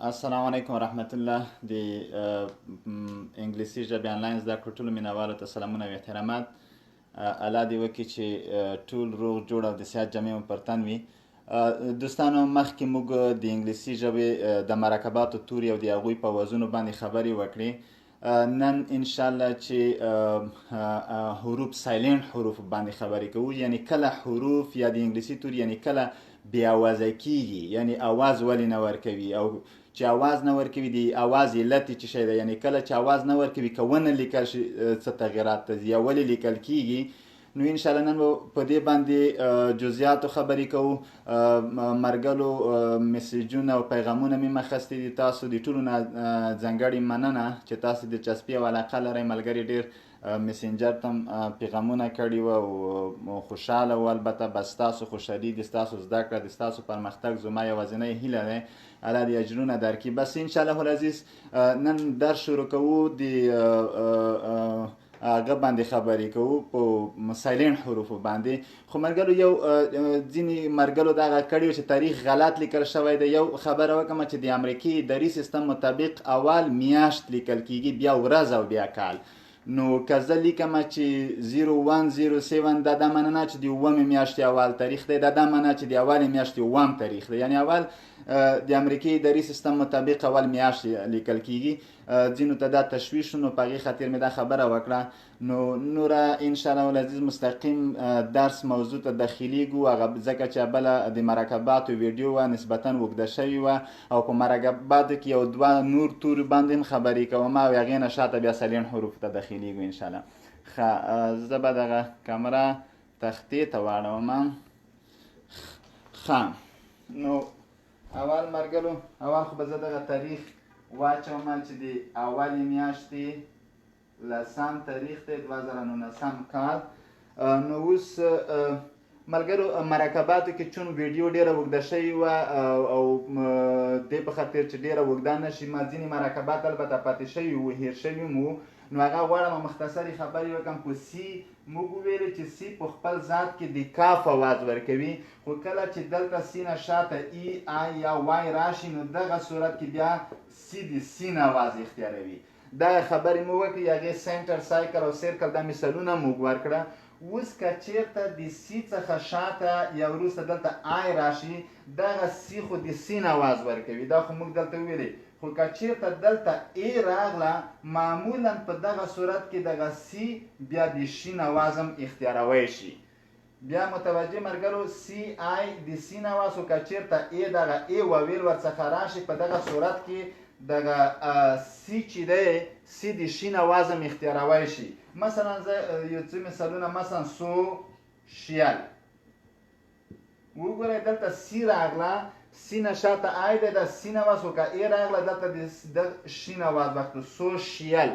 السلام علیکم ورحمت الله. د انګلیسي ژبې آنلاین زده کړو ټولو مینوالو ته سلامونه او احترامات. الله دې وکړي چې ټول روغ جوړ او د صحت جامې مو پر تن وي. دوستانو، مخکې موږ د انګلیسي ژبې د مرکباتو توري او د هغوی په وزنو باندې خبرې وکړې. نن انشاءالله چې حروف سایلنت حروف باندې خبرې کوو، یعنی کله حروف یا د انګلیسي توري یعنی کله بې اوازه کیږي، یعنی اواز ولې نه ورکوي، او چې اواز نه ورکوي د اواز علت څه شی دی، یعنی کله چې اواز نه ورکوي که ونه لیکل شي څه تغیرات ته ځي یا ولې لیکل کیږي. نو انشاءالله نن به په دې باندې جزئیاتو خبرې کوو. مرګلو میسیجونه او پیغامونه مې مخستی دي. تاسو د ټولو نه ځانګړې مننه چې تاسو دلچسپي او علاقه لرئ. ملګري ډېر میسنجر ته پیغامونه کړي وو او خوشحاله وو. البته بس ستاسو خوشحالي د ستاسو زده کړه د ستاسو پرمختګ زما یوازینۍ هیله دی. الله دې اجرونه درکړي. بس انشاءالله العزیز نن درس شروع کوو، د هغه باندې خبرې کوو په سایلنت حروفو باندې. خو مرګلو یو ځینې مرګلو دغه کړي و چې تاریخ غلط لیکل شوی دی. یو خبره وکړم چې د امریکې اداري سیستم مطابق اول میاشت لیکل کیږي، بیا ورځ او بیا کال. نو که زه لیکم چې 0107 دا معنی نه چې د اوومې میاشتې اول تاریخ دی، دا معنی چې د اولې میاشتې اووم تاریخ دی. یعنی اول د امریکې اداري سیستم مطابق اول میاشت لیکل کیږي. ځینو ته دا تشویش نو په هغې خاطر مې دا خبره وکړه. نو نوره انشاءالله العزیز مستقیم درس موضوع ته داخلیږو، هغه ځکه چې بله د مرکباتو ویډیو وه نسبتا اوږده شوې وه، او په مرکباتو کې یو دوه نور توري باندې هم خبرې کوم او هغې نه شاته بیا سایلنت حروف ته داخلیږو انشاءالله. ښه، زه به دغه کامره تختې ته واړوم. ښه، نو اول مرګلو اول خو به زه دغه تاریخ واچوم چې د اولې میاشتې 10 تاریخ دی 2019 کال. نو اوس ملګرو مرکباتو کې چون ویډیو ډېره اوږده شوې وه او دې په خاطر چې ډېره اوږده نه شي، ما ځینې مرکبات البته پاتې شوي وو، هیر شوي مو. نو هغه غواړم مختصرې خبرې وکړم. په سی موږ وویلې چې سی په خپل ذات کې د کاف اواز ورکوي، خو کله چې دلته سی نه شاته ای آی یا وای راشي نو دغه صورت کې بیا سی د سین اواز اختیاروي. دغه خبرې مو وکړې، هغې سنټر سایکل او سیرکل دا مثالونه موږ ورکړه. اوس که چېرته د سی څخه شاته یا وروسته دلته آی راشي، دغه سی خو د سین اواز ورکوي، دا خو موږ دلته ویلې. خو که چېرته دلته ای راغله، معمولا په دغه صورت کې دغه سی بیا د شین اواز هم اختیاروی شي. بیا متوجه مرګرو، سی آی د سین اواز، خو که چېرته ای دغه ای وویل ورڅخه راشي، په دغه صورت کې دغه سی چې دی سی د شین اواز هم اختیاروی شي. مثلا زه یو څه مثالونه، مثلا سوشیل وګورئ، دلته سی راغله، سی نه شاته آی دی، دا سین اواز، خو که ای راغله دلته د شین اواز وکړو. سوشیل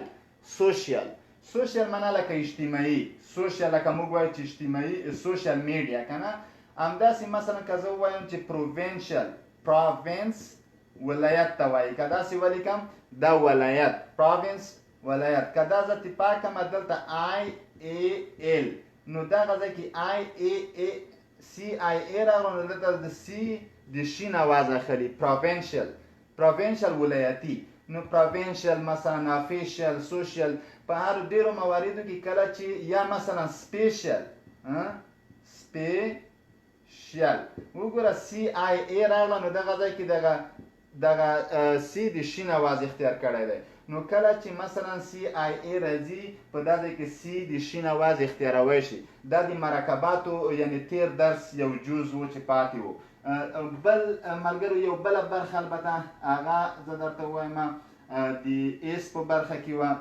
سوشیل معنا لکه اجتماعي، سوشیل لکه موږ وایو چې اجتماعي سوشیل میډیا که نه. همداسې مثلا که زه ووایم چې پروینشل، پروینس ولایت ته وایي، که داسې ولیکم دا ولایت، پروینس ولایت. که دا زه تپا کړم دلته آی ای ایل، نو دغه ځای کې آی ای ای سی آی ای راغله، نو دلته د سی د شین اواز اخلي. پروینشل ولایتي. نو پروینشل مثلا افیشل سوشیل په هر ډیرو مواردو کې کله چې یا مثلا سپیشل وګوره سی آی ای راغله، نو دغه ځای کې دغه سی د شین اواز اختیار کړی دی. نو کله چې مثلا سی آی ای راځي، په دا ځای کې سی د شین اواز اختیاروی شي. دا د مرکباتو یعنی تیر درس یو جز و چې پاتې و. بل ملګرو یو بله برخه البته هغه زه درته ووایم د ایس په برخه کې وه.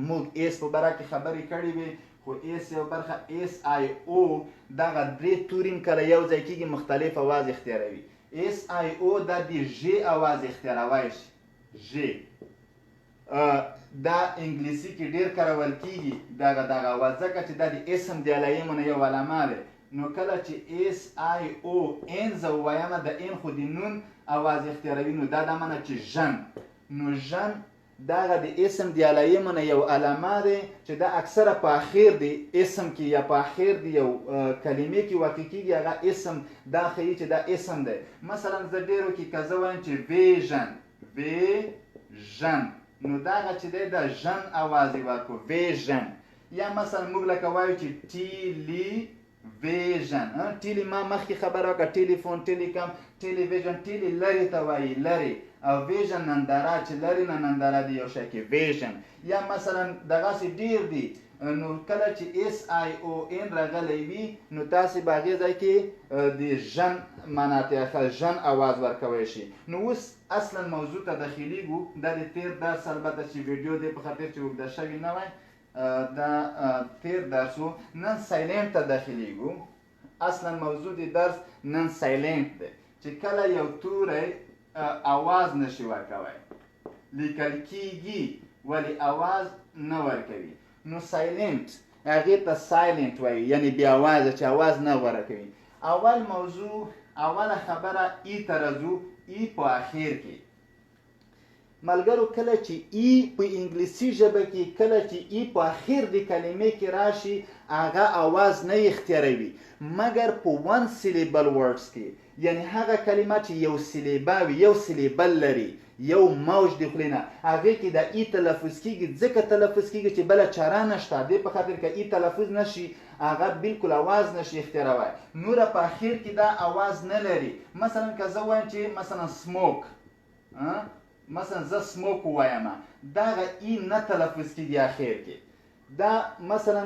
موږ ایس په باره کې خبرې کړې وې، خو ایس یو برخه ایس آی او دغه درې توري کله یو ځای کېږي مختلف اواز اختیاروي. ایس آی او دا د ژ اواز اختیاروی شي. ژ دا انګلیسي کې ډېر کارول کېږي دغه اواز، ځکه چې دا د اسم د علایمو نه یو علامه دی. نو کله چې ایس آی او ان زه ووایم، د ان خو د نون اواز اختیاروي، نو دا معنی چې ژن. نو ژن دغه د اسم د علایمو نه یو علامه دی چې دا اکثره په اخر د اسم کې یا په اخر د یو کلمې کې واقع کېږي، هغه اسم دا ښیي چې دا اسم دی. مثلا زه ډېرو کې که زه وایم چې ویژن. نو دغه چې دی د ژن اواز یې ورکړو ویژن. یا مثلا موږ لکه وایو چې ټیلیویژن. ټیلی ما مخکې خبره وکړه، ټیلیفون، ټیلیکام، ټیلیویژن. ټیلی لرې ته وایي، لرې، او ویژن ننداره چې لرې نه ننداره دی یو شی کې ویژن. یا مثلا دغسې ډېر دي. نو کله چې SION راغلی وي نو تاسې به هغې ځای کې د ژن معنا ته ژن اواز ورکوی شي. نو اوس اصلا موضوع ته داخلیږو. دا د تیر درس البته چې ویډیو دی په خاطر چې اوږده شوي نه وی، دا تیر درس و. نن سایلنټ ته داخلیږو. اصلا موضوع د درس نن سایلنټ دی چې کله یو توری اواز نشي ورکوی، لیکل کیږي ولی اواز نه ورکوي، نو سایلنټ هغې ته سایلنټ وایي، یعنی بې اوازه چې اواز نه ورکوي. اول موضوع، اوله خبره ای ته راځو. ای په اخر کې ملګرو کله چې ای په انګلیسي ژبه کې کله چې ای په اخر د کلمې کې راشي هغه اواز نه اختیاروي مګر په ون سیلیبل ورډز کې، یعنی هغه کلمه چې یو سیلیبه وي، یو سیلیبل لري، یو موج د خولې نه، هغې کې د ای تلفظ کېږي. ځکه تلفظ کېږي چې بله چاره نشته، دې په خاطر که ای تلفظ نشي هغه بالکل اواز نشي اختیاروی. نوره په اخر کې دا اواز نه لري. مثلا که زه وایم چې مثلا سموک، مثلا زه سموک ووایم، دغه ای نه تلفظ کېږي اخر کې. دا مثلا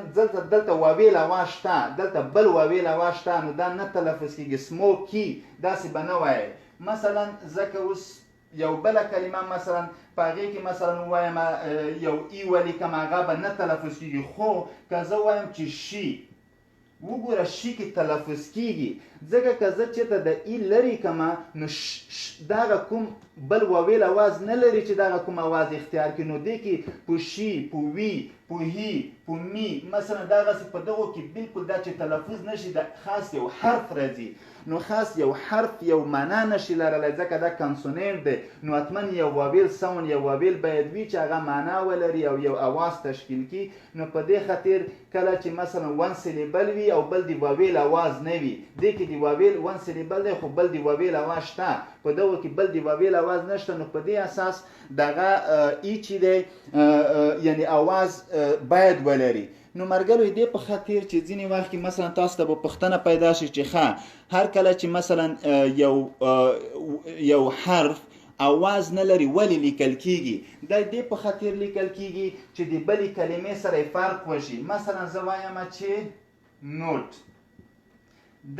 دلته واویل اواز شته، دلته بل واویل اواز شته، نو دا نه تلفظ کېږي. سموکي داسې به نه وایي. مثلا زه که اوس یو بله کلمه مثلا په هغې کې مثلا ووایم یو ای ولیکم، هغه به نه تلفظ کېږي. خو که زه وایم چې شي، وګوره شي کې تلفظ کېږي. ځکه که زه چېرته د ای لرې کړمه نو دغه کوم بل واویل اواز نه لري چې دغه کوم اواز اختیار کړي. نو دې کې پوشي، پووي، پوهي، پومي، مثلا دغسې په دغو کې بالکل دا چې تلفظ نشي، د خاص یو حرف راځي. نو خاص یو حرف یو معنا نشي لرلی، ځکه دا کنسونینټ دی. نو حتما یو واویل ساوند، یو واویل باید وي چې هغه معنا ولري او یو اواز تشکیل کړي. نو په دې خاطر کله چې مثلا ون سیلیبل وي او بل د واویل اواز نه وي، دې کې د واویل ون سیلیبل دی خو بل د واویل اواز شته، په دغو کې بل د واویل اواز نشته. نو په دې اساس دغه ای چې دی یعنی اواز باید ولري. نو مرګلو دې په خاطر چې ځینې وخت کې مثلا تاسو ته به پوښتنه پیدا شي چې ښه هر کله چې مثلا یو حرف اواز نه لري ولې لیکل کېږي؟ دا دې په خاطر لیکل کېږي چې د بلې کلمې سره یې فرق وشي. مثلا زه وایم چې نوټ،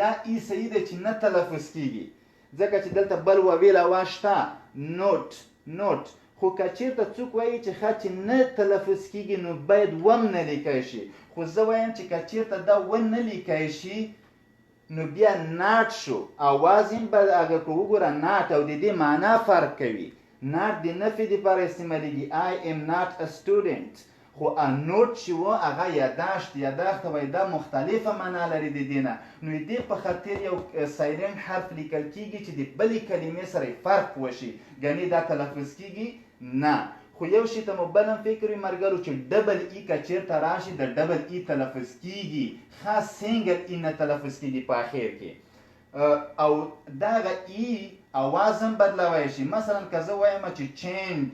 دا ای صحیح دی چې نه تلفظ کېږي ځکه چې دلته بل واویل اواز شته، نوټ نوټ. خو که چېرته څوک وایي چې ښه چې نه تلفظ کېږي نو باید ون نه لیکی شي. خو زه وایم چې که چېرته دا ون نه لیکی شي نو بیا ناټ شو، اواز هم به هغه که وګوره ناټ، او د دې معنا فرق کوي. ناټ د نفي دپاره استعمالیږي، I am not a student. خو نوټ چې و هغه یاداشت ته وایي، دا مختلفه معنا لري د دې نه. نو دې په خاطر یو سایلنټ حرف لیکل کېږي چې د بلې کلمې سره فرق وشي، ګنې دا تلفظ کېږي نه. خو یو شي ته مو بل هم فکر وي مرګرو چې ډبل ای که چېرته راشي د ډبل ای تلفظ کېږي، خاص سینګل ای نه تلفظ کېږي په اخر کې. او دغه ای اواز هم بدلوی شي. مثلا که زه وایم چې چینج،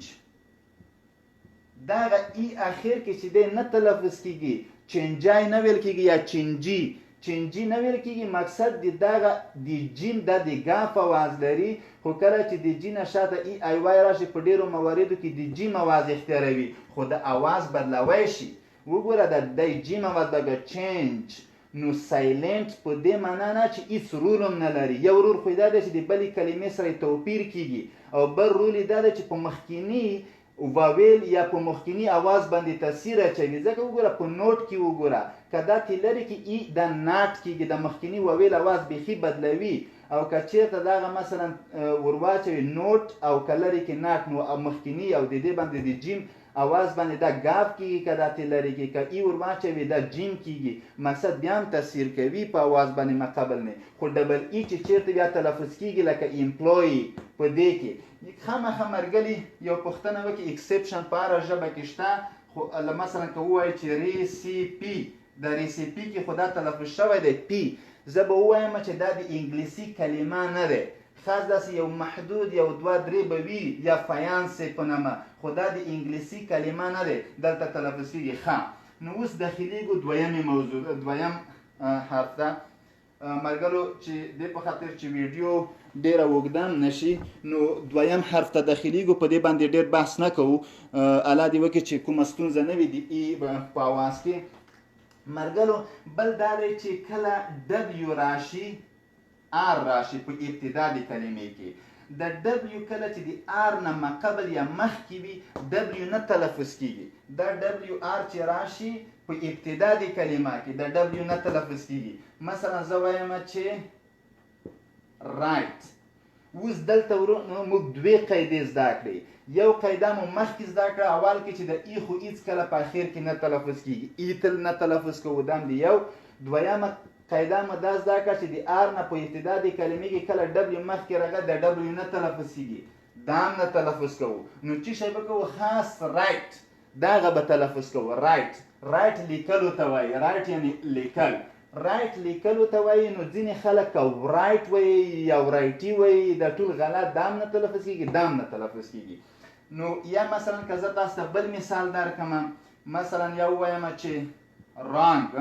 دغه ای اخر کې چې دی نه تلفظ کېږي، چینجای نه ویل کېږي یا چینجي، چینجي نه ویل کېږي. مقصد د دغه د جیم دا د ګاف اواز لري، خو کله چې د جي نه شاته ای آی وای راشي په ډېرو مواردو کې د جیم اواز اختیاروي، خو د اواز بدلوی شي. وګوره د جیم اواز دغه چینج. نو سایلنټ په دې معنا نه چې هېڅ رول هم نه لري. یو رول خو دا دی چې د بلې کلمې سره توپیر کېږي، او بل رول یې دا دی چې په مخکیني واویل یا په مخکینی اواز باندې تاثیر اچوي. ځکه وګوره په نوټ کې وګوره که دا تی لري کې ای دا ناټ کېږي، د مخکینی واویل اواز بیخي بدلوي. او که چېرته دغه مثلا ورواچوي نوټ او که لري کې ناټ، نو مخکینی او د دې باندې د جیم اواز باندې دا ګاف کېږي، که دا تی لري کې که ای ورواچوي دا جیم کېږي. مقصد بیا هم تاثیر کوي په اواز باندې مقابل نه. خو ډبل ای چې چېرته بیا تلفظ کېږي لکه امپلوی، په دې کې خامخا مرګلي یو پوښتنه وکړي اکسپشن په هره ژبه کې شته. خو مثلا که ووایي چې ریسیپي، د ریسیپي کې خو دا تلفظ شوی دی پی، زه به ووایم چې دا د انګلیسي کلمه نه دی. خاص داسې یو محدود یو دوه درې به وي یا فیانسې په نامه، خو دا د انګلیسي کلمه نه دی دلته تلفظ کېږي. ښه نو اوس داخلیږو دویمې موضوع دویم حرف ته ملګرو، چې دې په خاطر چې ویډیو ډېره اوږده نشي نو دویم حرف ته داخلیږو. په دې باندې ډېر بحث نه کوو، الله دې وکړي چې کومه ستونزه نه وي د ای په اواز کې. ملګرو بل دا دی چې کله ډبلیو راشي آر راشي په ابتدا د کلمې کې، د ډبلیو کله چې د آر نه مقبل یا مخکې وي ډبلیو نه تلفظ کېږي. دا ډبلیو آر چې راشي په ابتدا د کلمه کې د ډبلیو نه تلفظ کېږي. مثلا زه وایم چې رایټ. اوس دلته موږ دوې قاعدې زده کړې. یو قاعده مو مخکې زده کړه اول کې چې د ای خو هېڅکله په اخر کې نه تلفظ کېږي، ای تل نه تلفظ کوو، دا هم د یو. دویمه قاعده مو دا زده کړه چې د آر نه په ابتدا د کلمې کې کله ډبلیو مخکې راغی د ډبلیو نه تلفظ کېږي، دا هم نه تلفظ کوو. نو څه شی به کوو؟ خاص رایټ دا هغه به تلفظ کوو. رایټ رایټ لیکلو ته وایي، رایټ یعنې لیکل، رایټ لیکلو ته وایي. نو ځینې خلک رایټ وایي یا رایټي وایي، دا ټول غلط، دا هم نه تلفظ کېږي دا هم نه تلفظ کېږي. نو یا مثلا که زه تاسو ته بل مثال درکړم، مثلا یا ووایم چې رانګ.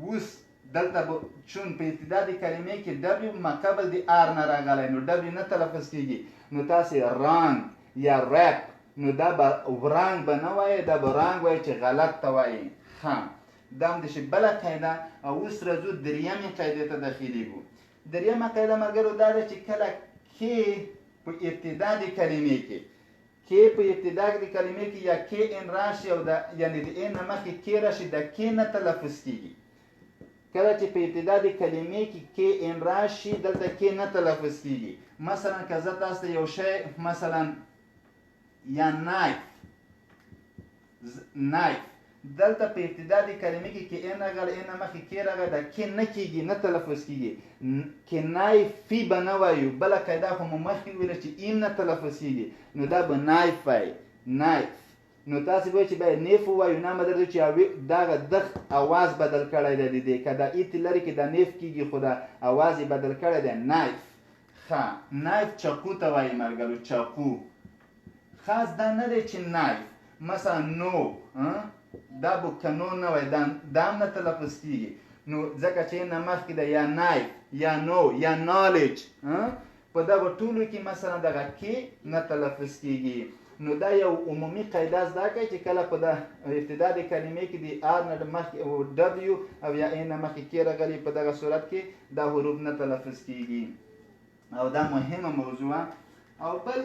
اوس دلته به چون په ابتدا د کلمې کې ډبلیو مقابل د آر نه راغلی نو ډبلیو نه تلفظ کېږي، نو تاسې رانګ یا ریپ، نو دا به ورانګ به نه وایي، دا به رانګ وایي چې غلط ته وایي. ښه دا هم د شي بله قاعده. او اوس راځو دریمې قاعدې ته داخلیږو. دریمه قاعده ملګرو دا ده چې کله کې په ابتدا د کلمې کې کې په ابتدا د کلمې کې یا کې ان راشي او یعنې د ان نه مخکې کې راشي د کې نه تلفظ کېږي. کله چې په ابتدا د کلمې کې کې ان راشي دلته کې نه تلفظ کېږي. مثلا که زه تاسو ته یو شی مثلا یا نایف نایف، دلته په ابتدا د کلمې کې کې ان راغلی ان نه مخکې کې راغلی دا کې نه کېږي نه تلفظ کېږي. کې نایفي به نه وایو، بله قاعده خو مو مخکې ویله چې ایم نه تلفظ کېږي، نو دا به نایف وایي نایف. نو تاسې به چې باید نیف ووایو نه به درته چې دغه دغ اواز بدل کړی دی د دې، که دا ایت لري کې دا نیف کېږي خو دا اواز یې بدل کړی دی نایف. ښه نایف چاقو ته وایي ملګرو، چاقو. خاص دا نه دی چې نایف مثلا نو دا به کنو نه وایي، دا هم نه تلفظ کېږي. نو ځکه چې نه مخکې ده یا نایف یا نو یا نالج، په دغه ټولو کې مثلا دغه کې نه تلفظ کېږي. نو دا یو عمومي قاعده زده کړئ چې کله په د ابتدا د کلمې کې د آر نه مخکې ډبلیو او یا ای نه مخکې کې راغلي، په دغه صورت کې دا حروف نه تلفظ کېږي. او دا مهمه موضوع. او بل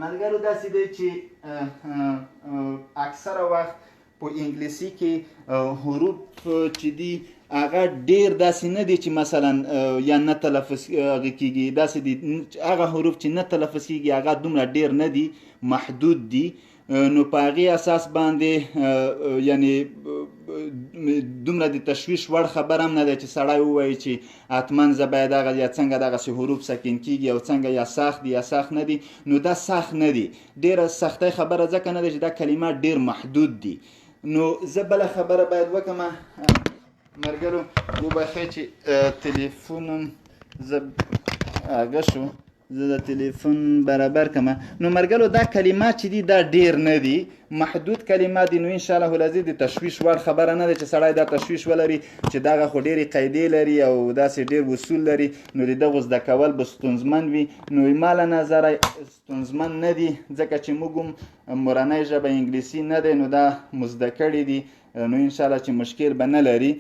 ملګرو داسې دی چې اکثره وخت په انګلیسي کې حروف چې دي هغه ډېر داسې نه دي چې مثلا یا نه تلفظ کېږي، داسې دي هغه حروف چې نه تلفظ کېږي هغه دومره ډېر نه دي، محدود دي. نو په هغې اساس باندې یعنې دومره د تشویش وړ خبر هم نه دی چې سړی ووایي چې حتما زه باید هغه یا څنګه دغسې حروف سکین کېږي او څنګه یا سخت دي یا سخت نه دي. نو دا سخت نه دي، ډېره سختۍ خبره ځکه نه دی چې دا کلمات ډېر محدود دي. نو زه بله خبره باید وکړم ملګرو، وبخئ چې تلیفون زه هغه شو، زه د تلیفون برابر کړم. نو ملګرو دا کلمات چې دي دا ډېر نه دي، محدود کلمات دي. نو انشاءالله العزیز د تشویش وړ خبره نه ده چې سړی دا تشویش ولري چې دغه خو ډېرې قاعدې لري او داسې ډېر اصول لري، نو د دغو زده کول به ستونزمن وي. نو ما له نظره ستونزمن نه دي، ځکه چې موږ هم مورنۍ ژبه انګلیسي نه دی، نو دا مو زده کړي دي، نو انشاءالله چې مشکل به نه لري.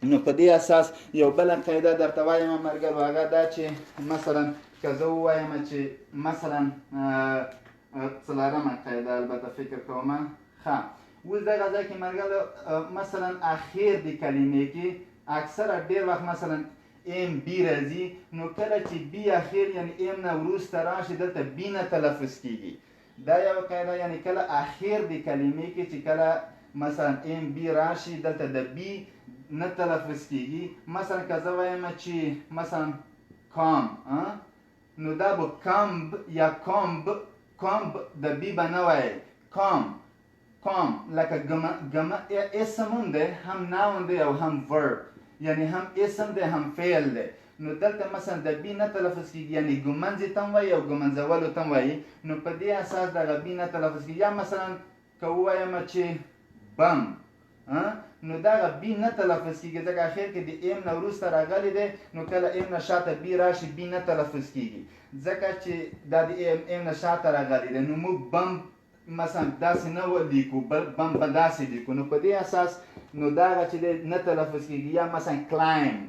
نو په دې اساس یو بله قاعده درته وایم ملګرو، هغه دا چې مثلا که زه ووایم چې مثلا څلورمه قاعده البته فکر کوم. ښه اوس دغه ځای کې ملګرو مثلا اخر د کلمې کې اکثره ډېر وخت مثلا ام بی راځي، نو کله چې بی اخر یعنی ام نه وروسته راشي دلته بی نه تلفظ کېږي. دا یو قاعده، یعنی کله اخر د کلمې کې چې کله مثلا ام بی راشي دلته د بی نه تلفظ کېږي. مثلا که زه وایم چې مثلا کام، نو دا به کامب یا کامب، کامب د بی به نه وایي، کام کام. لکه ګمه اسم هم دی، هم ناون دی او هم ورب، یعنی هم اسم دی هم فعل دی. نو دلته مثلا د بی نه تلفظ کېږي یعنی ګمنځې ته هم وایي او ګمنځولو ته هم وایي. نو په دې اساس دغه بی نه تلفظ کېږي. یا مثلا که ووایم چې بم نو دغه بی نه تلفظ کېږي ځکه اخر کې د ایم نه وروسته راغلی دی. نو کله ایم نه شاته بی راشي بی نه تلفظ کېږي ځکه چې دا د ایم نه شاته راغلی دی. نو موږ بم مثلا داسې نه لیکو بم به داسې لیکو. نو په دې اساس نو دغه چې دی نه تلفظ کېږي. یا مثلا کلایم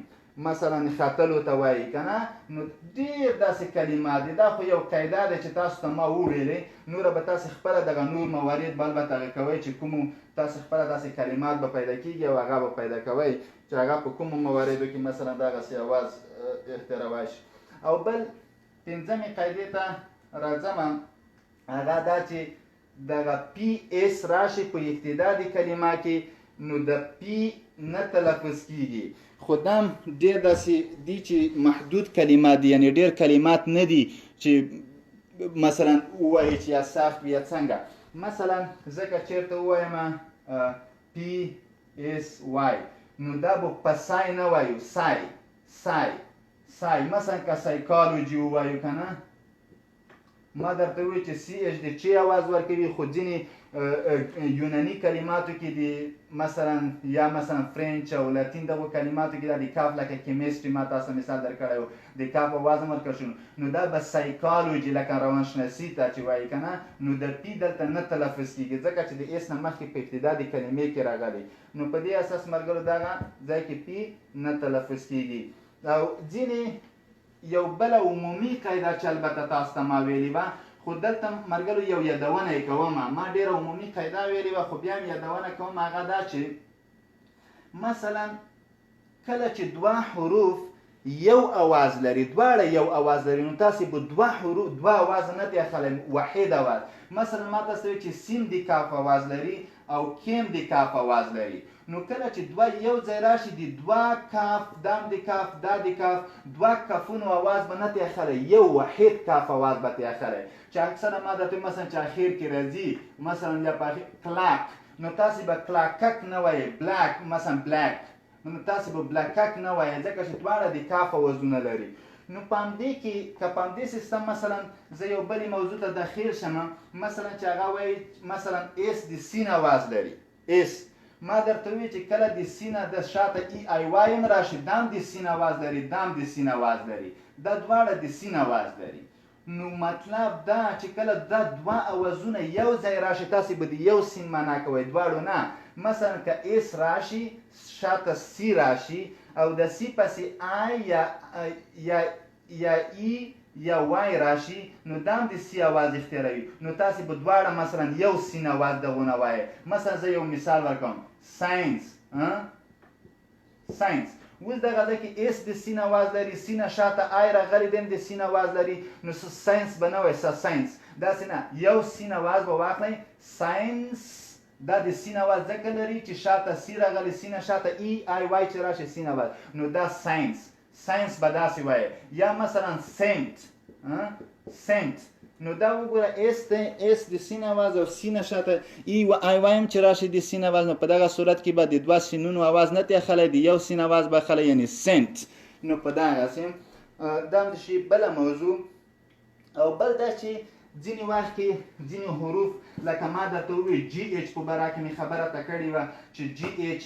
مثلا ختلو ته وایي که نه. نو ډېر داسې کلمات دي. دا خو یو قاعده ده چې تاسو ته ما وویلې. نوره به تاسې خپله دغه نور موارد به البته هغه کوئ چې کومو تاسو خپله داسې کلمات به پیدا کېږي او هغه به پیدا کوئ چې هغه په کومو مواردو کې مثلا دغسې اواز اختراوی شي. او بل پنځمې قاعدې ته راځم هغه دا چې دغه پی اس راشي په ابتدا د کلمه کې نو د پی نه تلفظ کېږي. خو دا هم ډېر داسې دي چې محدود کلمات دي یعنی ډېر کلمات نه دي چې مثلا ووایي چې یا سخت وي یا څنګه. مثلا زه که چېرته ووایم پی اس وای نو دا به په سای نه وایو سای مثلا که سایکالوجي ووایو که نه ما درته وویل چې سی اچ د چی اواز ورکوي. خو ځینې یوناني کلماتو کې د مثلا یا مثلا فرنچ او لاتین دغو کلماتو کې دا د کاف لکه کیمستري ما تاسو مثال درکړی و د کاف اواز هم ورکړل شو. نو دا به سایکالوجي لکه روانشناسي ته چې وایي که نه نو د پی دلته نه تلفظ کېږي ځکه چې د اس نه مخکې په ابتدا د کلمې کې راغلی. نو په دې اساس ملګرو دغه ځای کې پی نه تلفظ کېږي. او ځینې یو بله عمومي قاعده چې البته تاسو ته ما ویلې وه خو دلته ملګرو یو یادونه یې کوم. ما ډېره عمومي قاعده ویلې وه خو بیا هم یادونه کوم. هغه دا چې مثلا کله چې دوه حروف یو اواز لري دواړه یو اواز لري نو تاسې به دوه اواز نه دی اخلی واحد اواز. مثلا ما تاسو ته چې سین د کاف اواز لري او کیم د کاف اواز لري. نو کله چې دوه یو ځای راشي د دوه کاف دام د کاف دا د کاف دوه کافونو اواز به نه دی اخلی یو واحد کاف اواز به دی اخلی چې اکثره ما درته مثلا چې اخر کې راځي مثلا یا په کلاک نو تاسې به کلاکک نه وایئ بلاک مثلا بلاک نو تاسې به بلاکک نه وایئ ځکه چې دواړه د کاف اوازونه لري. نو په همدې کې که په همدې سیستم مثلا زه یو بلې موضوع ته داخل شم مثلا چې هغه وایي مثلا اس د سین اواز لري اس ما درته وی چې کله د سینه د شاته ای آی وای هم راشي دام د سین اواز لري دام د سین اواز لري دا دواړه د سین اواز لري. نو مطلب دا چې کله دا دوه اوازونه یو ځای راشي تاسې به د یو سین معنا کوئ دواړو نه. مثلا که اس راشي شاته سی راشي او د سی پسې آی یا ای یا وای راشي نو دام د سی اواز اختیاروي. نو تاسې به دواړه مثلا یو سین اواز دغونه وایئ. مثلا زه یو مثال ورکوم ساینس اوس دغه ځای کې اس د سین اواز لري سینه شاته آی راغلی دی هم د سین اواز لري نو ساینس به نه وایئ ساینس داسې نه یو سین اواز به واخلئ ساینس دا د سین اواز ځکه لري چې شاته سی راغلی سینه شاته ای آی وای چې راشي سین اواز نو دا ساینس به داسې وایي. یا مثلا سنت نو دا وګوره اس د سین اواز او سینه شاته ای و آی وایم چې راشي د سین اواز نو په دغه صورت کې به د دوه سینونو اواز نه دی اخلی د یو سین اواز به اخلی یعنی سنت. نو په دغسې دا هم د شي بله موضوع. او بل دا چې ځینې وخت کې ځینې حروف لکه ما درته وویل جی ایچ په باره کې مې خبره ته کړې وه چې جی ایچ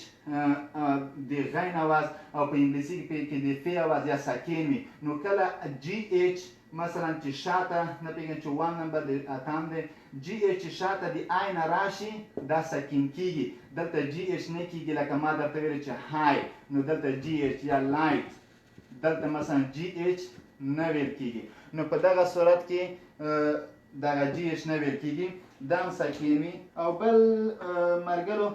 د غین اواز او په انګلیسي کې د فی اواز یا ساکن وي. نو کله جی ایچ مثلا چې شاته نه پوهېږم چې 1 نمبر د اتم دی جی ایچ چې شاته د آی نه راشي دا ساکن کېږي. دلته جی ایچ نه کېږي لکه ما درته ویلې چې های نو دلته جی ایچ یا لایټ دلته مثلا جی ایچ نه ویل کېږي. نو په دغه صورت کې دغه جی ایچ نه ویل کېږي دا هم ساکن وي. او بل ملګرو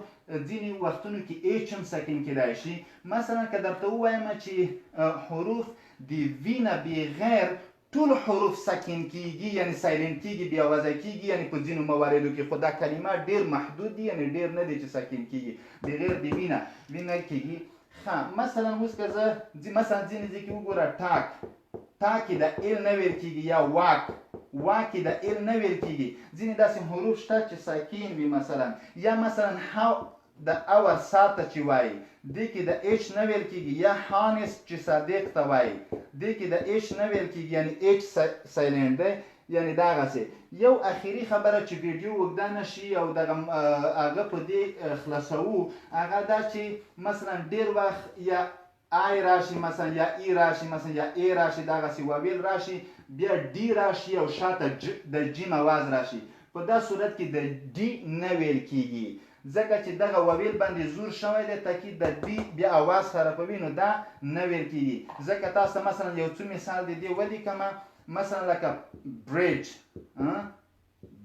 ځینې وختونو کې ایچ هم ساکن کېدای شي. مثلا که درته ووایم چې حروف د وي نه بغیر ټول حروف ساکن کېږي یعنی سایلنټ کېږي بې اوازه کېږي یعنی په ځینو مواردو کې خو دا کلمات ډېر محدود دي یعنی ډېر نه دی چې ساکن کېږي بغیر د وي نه کېږي. مثلا اوس که زه مثلا ځینې ځای کې وګوره ټاک د ال نه ویل کېږي یا واک د ال نه ویل کېږي. ځینې داسې حروف شته چې ساکن وي مثلا. یا مثلا د اور ساته چې وایي دې کې د ایچ نه ویل کېږي، یا هانس چې صادق ته وایي دې کې د ایچ نه ویل کېږي، یعنی ایچ سایلنټ دی. یعنی دغسې یو اخري خبره چې ویډیو اوږده نه شي او دغه هغه په دې خلاصوو، هغه دا چې مثلا ډېر وخت یا آی راشي مثلا، یا ای راشي مثلا، یا ای راشي، دغسې واویل راشي، بیا ډي راشي او شاته د جیم اواز راشي. په دا صورت کې د ډي نه ویل کېږي، ځکه چې دغه واویل باندې زور شوی دی تاکید د ډي بیا اواز خرابوي، نو دا نه ویل کېږي. ځکه تاسو مثلا یو څو مثال د دې ولیکمه، مثلا لکه بریج،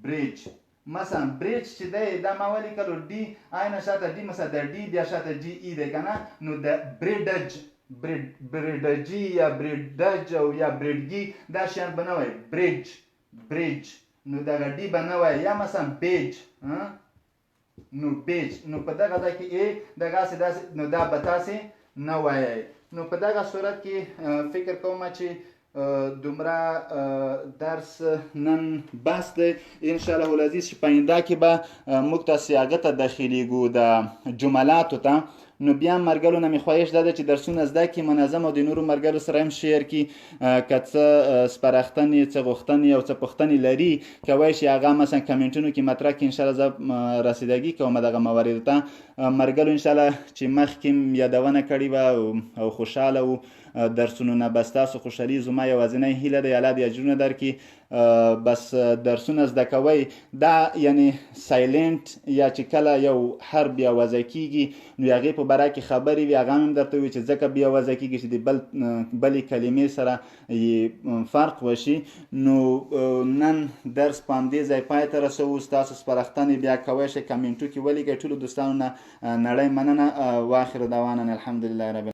بریج مثلا بریج چې دی دا ما ولیکلو ډي آی نه شاته ډي، مثلا د ډي بیا شاته جي ای دی که نه، نو د بریډج بریډجي یا بریډج او یا بریډګي دا شیان به نه وایي، بریج بریج، نو دغه ډي به نه وایي. یا مثلا بیج، نو بیج، نو په دغه ځای کې ای دغسې داسې، نو دا به تاسې نه وایئ. نو په دغه صورت کې فکر کوم چې دومره درس نن بس دی. انشاءالله العزیز چې په آینده کې به موږ تاسې هغه ته داخلیږو د جملاتو ته، نو بیا ملګرو نه مې خواهش دا ده چې درسونه زده کړي منظم او د نورو ملګرو سره هم شیر کړي. که څه سپارښتنې، څه غوښتنې او څه پوښتنې لري کولی شي هغه مثلا کمنټونو کې مطرح کړي. انشاءالله زه رسیدګي کوم دغه مواردو ته. ملګرو انشاءالله چې مخکې یادونه کړې وه او خوشحاله وو درسونو نه، بس تاسو خوشحالي زما یوازینۍ هیله ده. الله دې اجرونه درکړي. بس درسونه زده کوئ، دا یعنی سایلنټ یا چې کله یو حرف بیا وضع کېږي نو هغې په باره کې خبرې وي، هغه هم درته وي چې ځکه بیا وضع کېږي چې د بلې کلمې سره فرق وشي. نو نن درس په همدې ځای پای ته رسوو. ستاسو سپارښتنې بیا کوی شئ کمنټو کې ولیکئ. ټولو دوستانو نه نړۍ مننه. واخر دعوانا الحمدلله رب